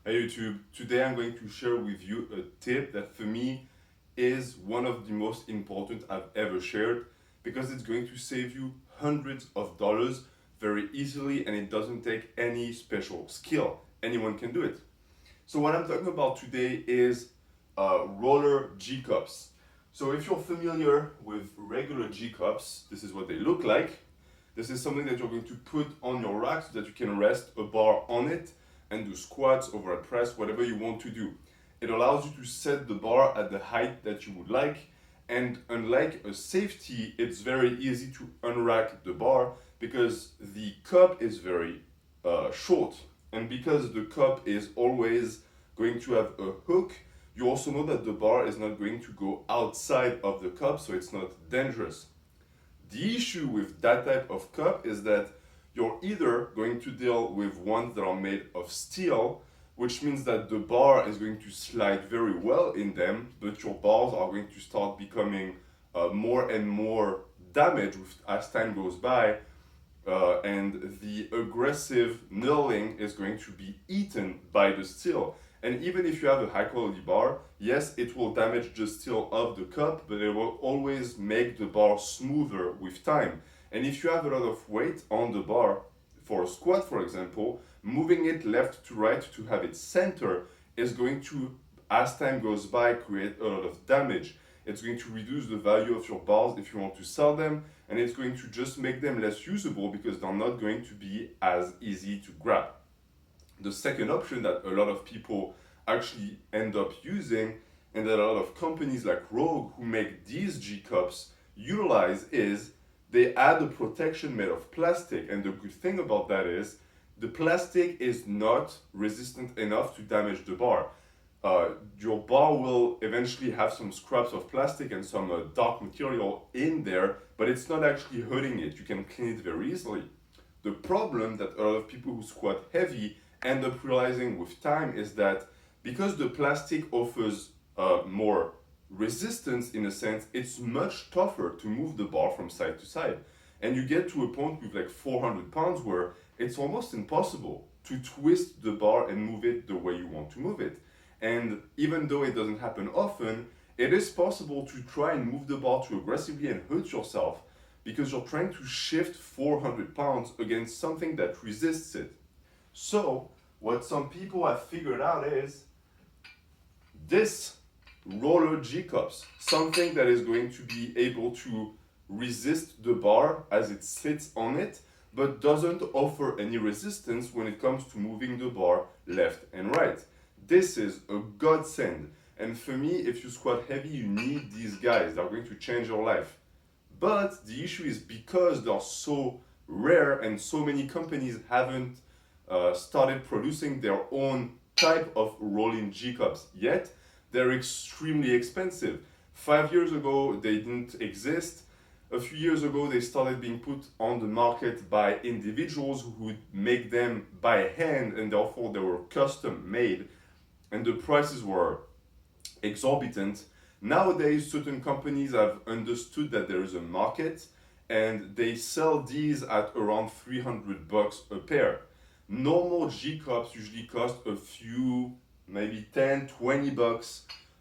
Hey YouTube, today I'm going to share with you a tip that for me is one of the most important I've ever shared because it's going to save you hundreds of dollars very easily and it doesn't take any special skill. Anyone can do it. So what I'm talking about today is roller G cups. So if you're familiar with regular G cups, this is what they look like. This is something that you're going to put on your rack so that you can rest a bar on it and do squats, overhead press, whatever you want to do. It allows you to set the bar at the height that you would like. And unlike a safety, it's very easy to unrack the bar because the cup is very short. And because the cup is always going to have a hook, you also know that the bar is not going to go outside of the cup, so it's not dangerous. The issue with that type of cup is that you're either going to deal with ones that are made of steel, which means that the bar is going to slide very well in them, but your bars are going to start becoming more and more damaged as time goes by, and the aggressive knurling is going to be eaten by the steel. And even if you have a high quality bar, yes, it will damage the steel of the cup, but it will always make the bar smoother with time. And if you have a lot of weight on the bar, for a squat for example, moving it left to right to have it center is going to, as time goes by, create a lot of damage. It's going to reduce the value of your bars if you want to sell them, and it's going to just make them less usable because they're not going to be as easy to grab. The second option that a lot of people actually end up using, and that a lot of companies like Rogue who make these G cups utilize, is they add a protection made of plastic. And the good thing about that is the plastic is not resistant enough to damage the bar. Your bar will eventually have some scraps of plastic and some dark material in there, but it's not actually hurting it. You can clean it very easily. The problem that a lot of people who squat heavy end up realizing with time is that because the plastic offers more resistance in a sense, it's much tougher to move the bar from side to side. And you get to a point with like 400 pounds where it's almost impossible to twist the bar and move it the way you want to move it. And even though it doesn't happen often, it is possible to try and move the bar too aggressively and hurt yourself because you're trying to shift 400 pounds against something that resists it. So, what some people have figured out is this roller G cups, something that is going to be able to resist the bar as it sits on it, but doesn't offer any resistance when it comes to moving the bar left and right. This is a godsend. And for me, if you squat heavy, you need these guys. They're going to change your life. But the issue is because they're so rare and so many companies haven't started producing their own type of rolling G cups yet, they're extremely expensive. 5 years ago, they didn't exist. A few years ago, they started being put on the market by individuals who would make them by hand, and therefore they were custom made, and the prices were exorbitant. Nowadays, certain companies have understood that there is a market and they sell these at around $300 a pair. Normal G cups usually cost a few, maybe 10, $20,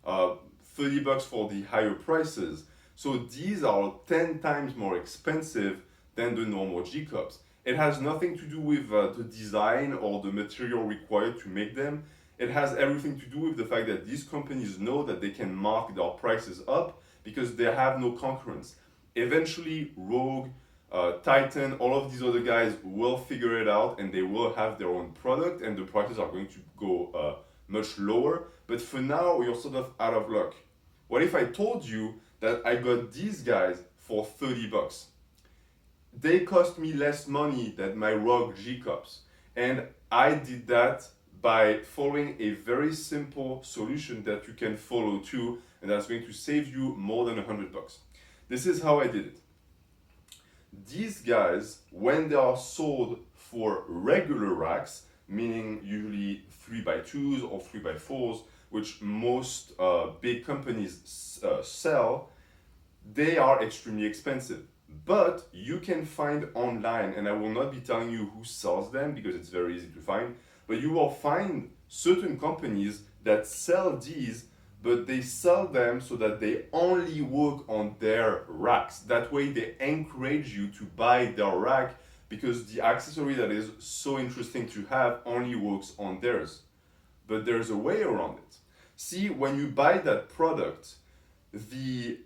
$30 for the higher prices. So these are 10 times more expensive than the normal G cups. It has nothing to do with the design or the material required to make them. It has everything to do with the fact that these companies know that they can mark their prices up because they have no concurrence. Eventually, Rogue, Titan, all of these other guys will figure it out and they will have their own product and the prices are going to go much lower. But for now, you're sort of out of luck. What if I told you that I got these guys for $30? They cost me less money than my Rogue G cups. And I did that by following a very simple solution that you can follow too, and that's going to save you more than $100. This is how I did it. These guys, when they are sold for regular racks, meaning usually 3x2s or 3x4s, which most big companies sell, they are extremely expensive. But you can find online, and I will not be telling you who sells them because it's very easy to find, but you will find certain companies that sell these, but they sell them so that they only work on their racks. That way they encourage you to buy their rack because the accessory that is so interesting to have only works on theirs. But there's a way around it. See, when you buy that product, the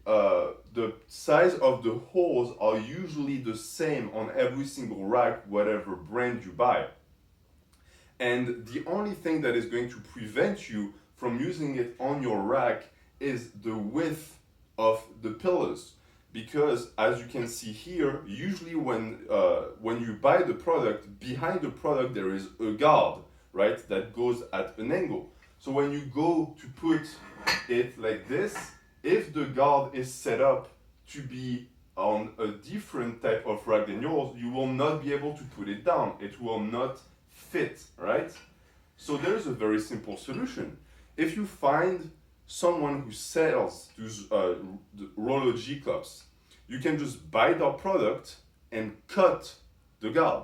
size of the holes are usually the same on every single rack, whatever brand you buy. And the only thing that is going to prevent you from using it on your rack is the width of the pillars. Because as you can see here, usually when you buy the product, behind the product there is a guard, right, that goes at an angle. So when you go to put it like this, if the guard is set up to be on a different type of rack than yours, you will not be able to put it down. It will not fit, right? So there's a very simple solution. If you find someone who sells those roller G cups, you can just buy their product and cut the guard.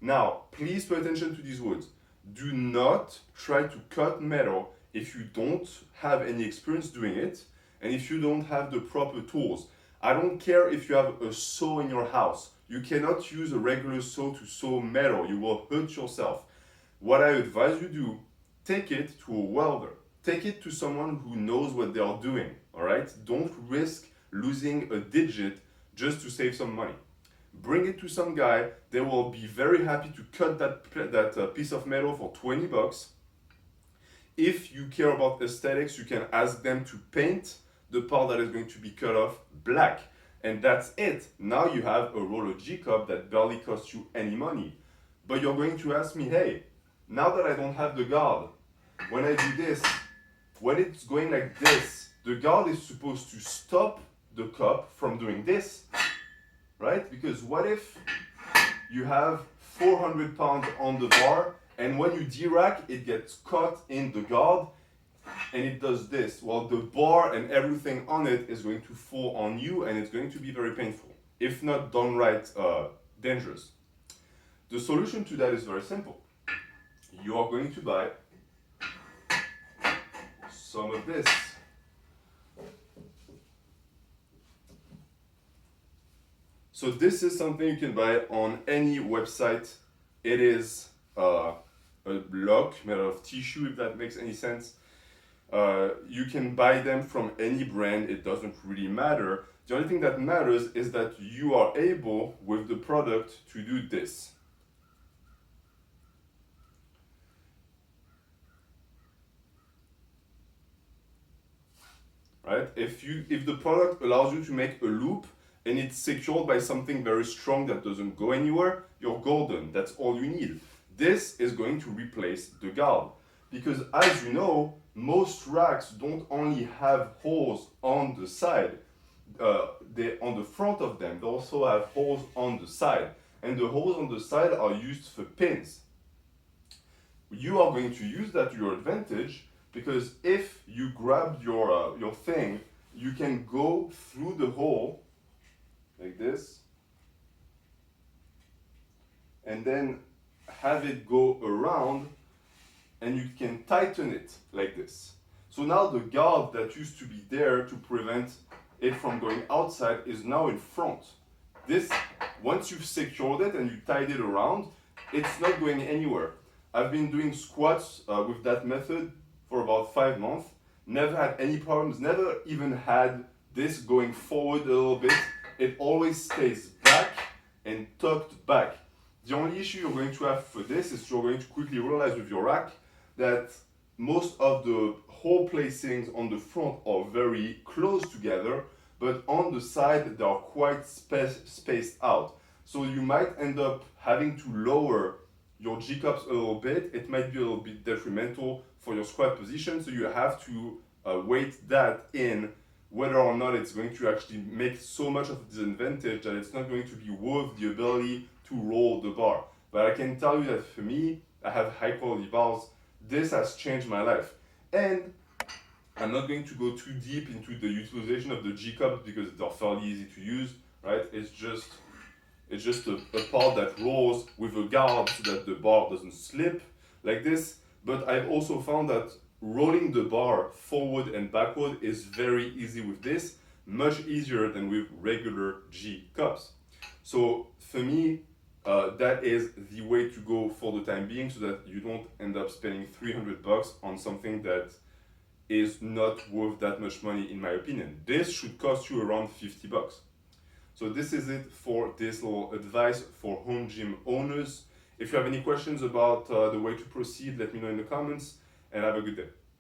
Now, please pay attention to these words. Do not try to cut metal if you don't have any experience doing it and if you don't have the proper tools. I don't care if you have a saw in your house. You cannot use a regular saw to saw metal. You will hurt yourself. What I advise you do, take it to a welder. Take it to someone who knows what they are doing, all right? Don't risk losing a digit just to save some money. Bring it to some guy. They will be very happy to cut that piece of metal for 20 bucks. If you care about aesthetics, you can ask them to paint the part that is going to be cut off black. And that's it. Now you have a roller G cup that barely costs you any money. But you're going to ask me, hey, now that I don't have the guard, when I do this, when it's going like this, the guard is supposed to stop the cup from doing this, right? Because what if you have 400 pounds on the bar and when you de-rack, it gets caught in the guard and it does this? Well, the bar and everything on it is going to fall on you and it's going to be very painful, if not downright dangerous. The solution to that is very simple. You are going to buy some of this. So this is something you can buy on any website. It is a block made out of tissue, if that makes any sense. You can buy them from any brand, it doesn't really matter. The only thing that matters is that you are able, with the product, to do this. Right? If the product allows you to make a loop and it's secured by something very strong that doesn't go anywhere, you're golden. That's all you need. This is going to replace the guard. Because as you know, most racks don't only have holes on the side, on the front of them, they also have holes on the side. And the holes on the side are used for pins. You are going to use that to your advantage because if you grab your thing, you can go through the hole like this and then have it go around and you can tighten it like this. So now the guard that used to be there to prevent it from going outside is now in front. This, once you've secured it and you tied it around, it's not going anywhere. I've been doing squats with that method for about 5 months. Never had any problems, never even had this going forward a little bit. It always stays back and tucked back. The only issue you're going to have for this is you're going to quickly realize with your rack that most of the hole placings on the front are very close together, but on the side they are quite spaced out. So you might end up having to lower your G cups a little bit. It might be a little bit detrimental for your squat position, so you have to weight that in whether or not it's going to actually make so much of a disadvantage that it's not going to be worth the ability to roll the bar. But I can tell you that for me, I have high quality bars. This has changed my life. And I'm not going to go too deep into the utilization of the G cups because they're fairly easy to use, right? It's just a part that rolls with a guard so that the bar doesn't slip like this. But I've also found that rolling the bar forward and backward is very easy with this, much easier than with regular G cups. So for me, that is the way to go for the time being, so that you don't end up spending $300 on something that is not worth that much money, in my opinion. This should cost you around $50. So this is it for this little advice for home gym owners. If you have any questions about the way to proceed, let me know in the comments, and have a good day.